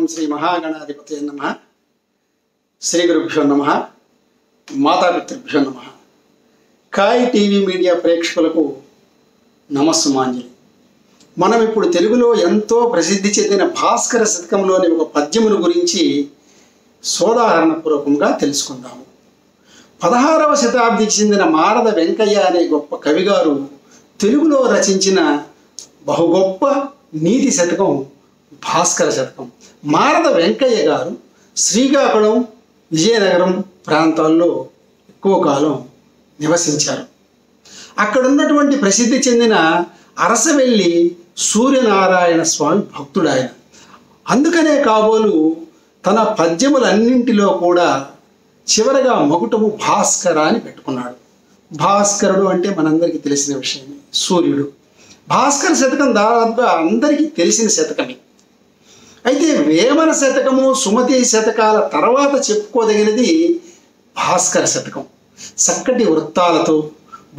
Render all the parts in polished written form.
ఓం శ్రీ మహాగణాధిపతయ నమః. శ్రీ గురుభ్యో నమః. మాతాపితృభ్యో నమః. కాయ్ టీవీ మీడియా ప్రేక్షకులకు నమస్సుమాంజలి. మనం ఇప్పుడు తెలుగులో ఎంతో ప్రసిద్ధి చెందిన భాస్కర శతకంలోని ఒక పద్యమును గురించి సోదాహరణపూర్వకంగా తెలుసుకుందాము. 16వ శతాబ్దికి చెందిన మారద వెంకయ్య అనే గొప్ప కవిగారు తెలుగులో రచించిన బహు గొప్ప నీతి శతకం భాస్కర శతకం. మారద వెంకయ్య గారు శ్రీకాకుళం, విజయనగరం ప్రాంతాల్లో ఎక్కువ కాలం నివసించారు. అక్కడ ఉన్నటువంటి ప్రసిద్ధి చెందిన అరసవెల్లి సూర్యనారాయణ స్వామి భక్తుడు ఆయన. అందుకనే కాబోలు తన పద్యములన్నింటిలో కూడా చివరగా మొగుటము భాస్కర అని పెట్టుకున్నాడు. భాస్కరుడు అంటే మనందరికీ తెలిసిన విషయమే, సూర్యుడు. భాస్కర శతకం దాదాపుగా అందరికీ తెలిసిన శతకమే. అయితే వేమన శతకము, సుమతి శతకాల తర్వాత చెప్పుకోదగినది భాస్కర శతకం. చక్కటి వృత్తాలతో,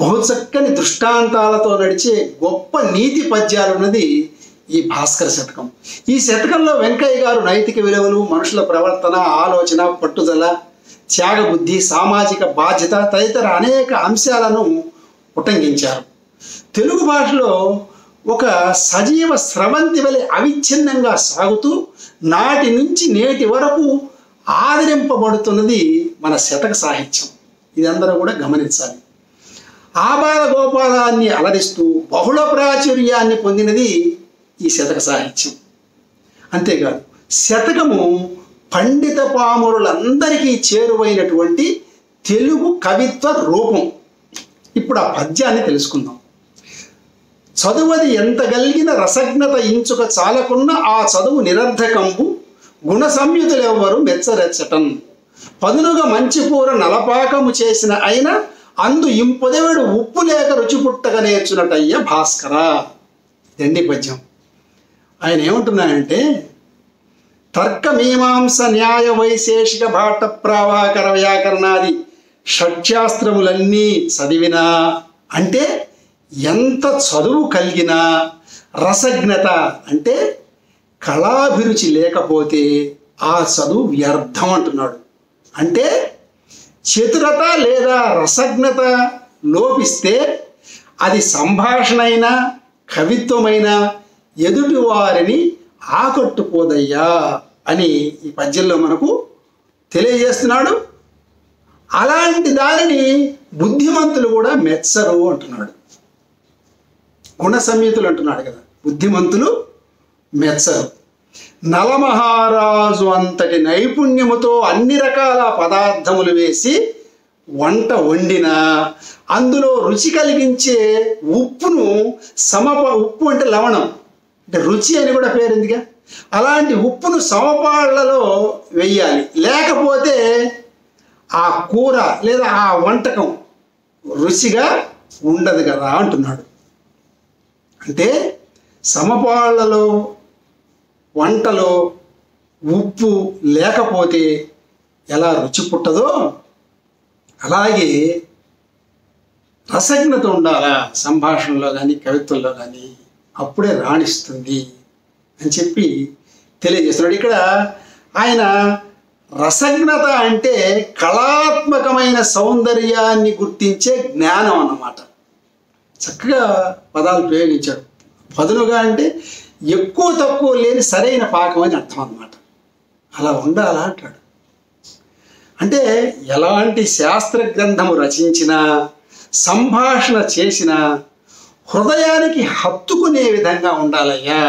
బహు చక్కని దృష్టాంతాలతో నడిచే గొప్ప నీతి పద్యాలున్నది ఈ భాస్కర శతకం. ఈ శతకంలో వెంకయ్య గారు నైతిక విలువలు, మనుషుల ప్రవర్తన, ఆలోచన, పట్టుదల, త్యాగబుద్ధి, సామాజిక బాధ్యత తదితర అనేక అంశాలను ఉటంకించారు. తెలుగు భాషలో ఒక సజీవ స్రవంతి వలె అవిచ్ఛిన్నంగా సాగుతూ నాటి నుంచి నేటి వరకు ఆదరింపబడుతున్నది మన శతక సాహిత్యం. ఇదందరూ కూడా గమనించాలి. ఆబాల గోపాలాన్ని అలరిస్తూ బహుళ ప్రాచుర్యాన్ని పొందినది ఈ శతక సాహిత్యం. అంతేకాదు, శతకము పండిత పామరులందరికీ చేరువైనటువంటి తెలుగు కవిత్వ రూపం. ఇప్పుడు ఆ పద్యాన్ని తెలుసుకుందాం. చదువది ఎంత గలిగిన రసజ్ఞత ఇంచుక చాలకున్న ఆ చదువు నిరర్ధకంబు గుణ సంయుతులెవ్వరు మెచ్చరెచ్చటన్ పదునుగా మంచి కూర నలపాకము చేసిన అయినా అందు ఇంపొదవిడు ఉప్పు లేక రుచి పుట్టక నేర్చునటయ్య భాస్కర. ఇదండి పద్యం. ఆయన ఏమంటున్నాయంటే, తర్క మీమాంస న్యాయ వైశేషిక భాట ప్రావాకర వ్యాకరణాది షట్శాస్త్రములన్నీ చదివినా, అంటే ఎంత చదువు కలిగినా, రసజ్ఞత అంటే కళాభిరుచి లేకపోతే ఆ చదువు వ్యర్థం అంటున్నాడు. అంటే చతురత లేదా రసజ్ఞత లోపిస్తే అది సంభాషణ అయినా, కవిత్వమైనా ఎదుటి వారిని ఆకట్టుకోదయ్యా అని ఈ పద్యంలో మనకు తెలియజేస్తున్నాడు. అలాంటి దానిని బుద్ధిమంతులు కూడా మెచ్చరు అంటున్నాడు. గుణ సంయుతులు అంటున్నాడు కదా, బుద్ధిమంతులు మెచ్చరు. నలమహారాజు అంతటి నైపుణ్యముతో అన్ని రకాల పదార్థములు వేసి వంట వండిన అందులో రుచి కలిగించే ఉప్పును ఉప్పు అంటే లవణం, అంటే రుచి అని కూడా పేరుందిగా, అలాంటి ఉప్పును సమపాళ్లలో వెయ్యాలి. లేకపోతే ఆ కూర లేదా ఆ వంటకం రుచిగా ఉండదు కదా అంటున్నాడు. అంటే సమపాళ్లలో వంటలో ఉప్పు లేకపోతే ఎలా రుచి పుట్టదో అలాగే రసజ్ఞత ఉండాలా సంభాషణలో కానీ, కవిత్వంలో కానీ, అప్పుడే రాణిస్తుంది అని చెప్పి తెలియజేస్తున్నాడు. ఇక్కడ ఆయన రసజ్ఞత అంటే కళాత్మకమైన సౌందర్యాన్ని గుర్తించే జ్ఞానం అన్నమాట. చక్కగా పదాలు ప్రయోగించాడు. పదునుగా అంటే ఎక్కువ తక్కువ లేని సరైన పాకం అని అర్థం అన్నమాట. అలా ఉండాలా అంటాడు. అంటే ఎలాంటి శాస్త్ర గ్రంథము రచించినా, సంభాషణ చేసినా హృదయానికి హత్తుకునే విధంగా ఉండాలయ్యా.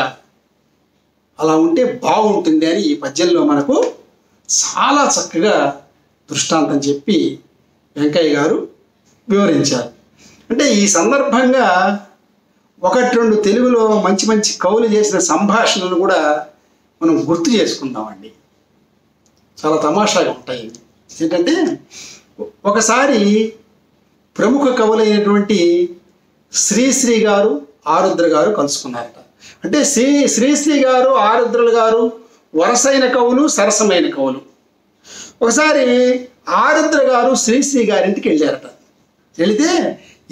అలా ఉంటే బాగుంటుంది అని ఈ పద్యంలో మనకు చాలా చక్కగా దృష్టాంతం చెప్పి వెంకయ్య గారు వివరించారు. అంటే ఈ సందర్భంగా 1-2 తెలుగులో మంచి మంచి కవులు చేసిన సంభాషణలు కూడా మనం గుర్తు చేసుకుందామండి. చాలా తమాషాగా ఉంటాయి. ఏంటంటే, ఒకసారి ప్రముఖ కవులైనటువంటి శ్రీశ్రీ గారు, ఆరుద్ర గారు కలుసుకున్నారట. అంటే శ్రీశ్రీ గారు, ఆరుద్రులు గారు వరసైన కవులు, సరసమైన కవులు. ఒకసారి ఆరుద్ర గారు శ్రీశ్రీ గారింటికి వెళ్ళారట. వెళితే,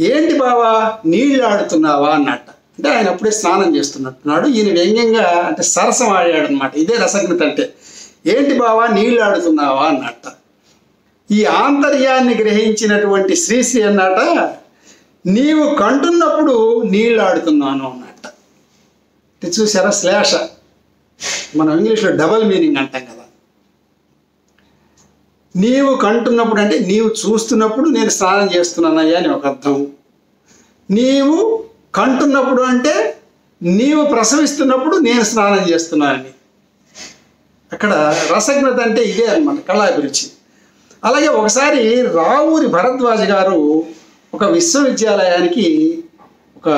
ఏంటి బావా నీళ్ళు ఆడుతున్నావా అన్నట్ట. అంటే ఆయన అప్పుడే స్నానం చేస్తున్నట్టున్నాడు. ఈయన వ్యంగ్యంగా అంటే సరసం ఆడాడు అనమాట. ఇదే రసజ్ఞత అంటే. ఏంటి బావా నీళ్ళు ఆడుతున్నావా అన్నట్ట. ఈ ఆంతర్యాన్ని గ్రహించినటువంటి శ్రీశ్రీ అన్నట నీవు కంటున్నప్పుడు నీళ్ళు ఆడుతున్నాను అన్నట్ట. చూసారా శ్లేష, మనం ఇంగ్లీష్లో డబల్ మీనింగ్ అంటాం కదా. నీవు కంటున్నప్పుడు అంటే నీవు చూస్తున్నప్పుడు నేను స్నానం చేస్తున్నానయ్యా అని ఒక అర్థం. నీవు కంటున్నప్పుడు అంటే నీవు ప్రసవిస్తున్నప్పుడు నేను స్నానం చేస్తున్నానని. అక్కడ రసజ్ఞత అంటే ఇదే అన్నమాట, కళాభిరుచి. అలాగే ఒకసారి రావూరి భరద్వాజ్ గారు ఒక విశ్వవిద్యాలయానికి ఒక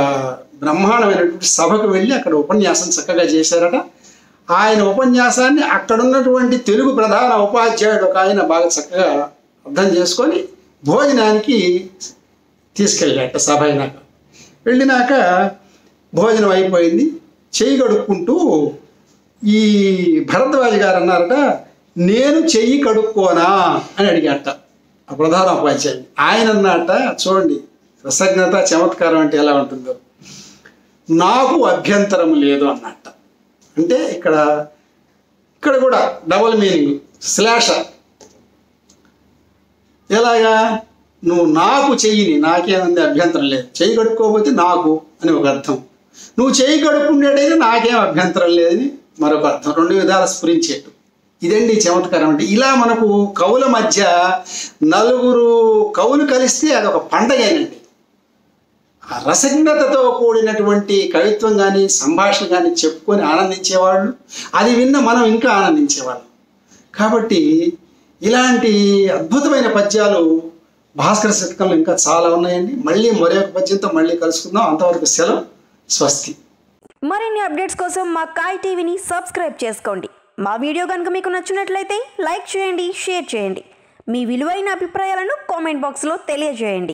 బ్రహ్మాండమైనటువంటి సభకు వెళ్ళి అక్కడ ఉపన్యాసం చక్కగా చేశారట. ఆయన ఉపన్యాసాన్ని అక్కడున్నటువంటి తెలుగు ప్రధాన ఉపాధ్యాయుడు ఒక ఆయన బాగా చక్కగా అర్థం చేసుకొని భోజనానికి తీసుకెళ్ళాట. సభ అయినాక వెళ్ళినాక భోజనం అయిపోయింది. చెయ్యి కడుక్కుంటూ ఈ భరద్వాజ్ గారు అన్నారట, నేను చెయ్యి కడుక్కోనా అని అడిగాట ఆ ప్రధాన ఉపాధ్యాయుడు. ఆయన అన్నట, చూడండి రసజ్ఞత చమత్కారం అంటే ఎలా ఉంటుందో, నాకు అభ్యంతరం లేదు అన్నట్ట. అంటే ఇక్కడ కూడా డబుల్ మీనింగ్, శ్లేష. ఎలాగా, నువ్వు నాకు చెయ్యిని, నాకేముంది అభ్యంతరం లేదు, చెయ్యి కడుక్కోకపోతే నాకు అని ఒక అర్థం, నువ్వు చెయ్యి కడుక్కుండేటైతే నాకేం అభ్యంతరం లేదని మరొక అర్థం. రెండు విధాలు స్ఫురించేట్టు. ఇదండి చమత్కారం అంటే. ఇలా మనకు కవుల మధ్య నలుగురు కవులు కలిస్తే అదొక పండగేనండి. ఆ రసజ్ఞతతో కూడినటువంటి కవిత్వం కానీ సంభాషణ కానీ చెప్పుకొని ఆనందించేవాళ్ళు, అది విన్న మనం ఇంకా ఆనందించేవాళ్ళం. కాబట్టి ఇలాంటి అద్భుతమైన పద్యాలు భాస్కర శతకంలో ఇంకా చాలా ఉన్నాయండి. మళ్ళీ మరొక పద్యంతో మళ్ళీ కలుసుకుందాం. అంతవరకు సెలవు, స్వస్తి. మరిన్ని అప్డేట్స్ కోసం మా కాయ్ టీవీని సబ్స్క్రైబ్ చేసుకోండి. మా వీడియో కనుక మీకు నచ్చినట్లయితే లైక్ చేయండి, షేర్ చేయండి. మీ విలువైన అభిప్రాయాలను కామెంట్ బాక్స్లో తెలియజేయండి.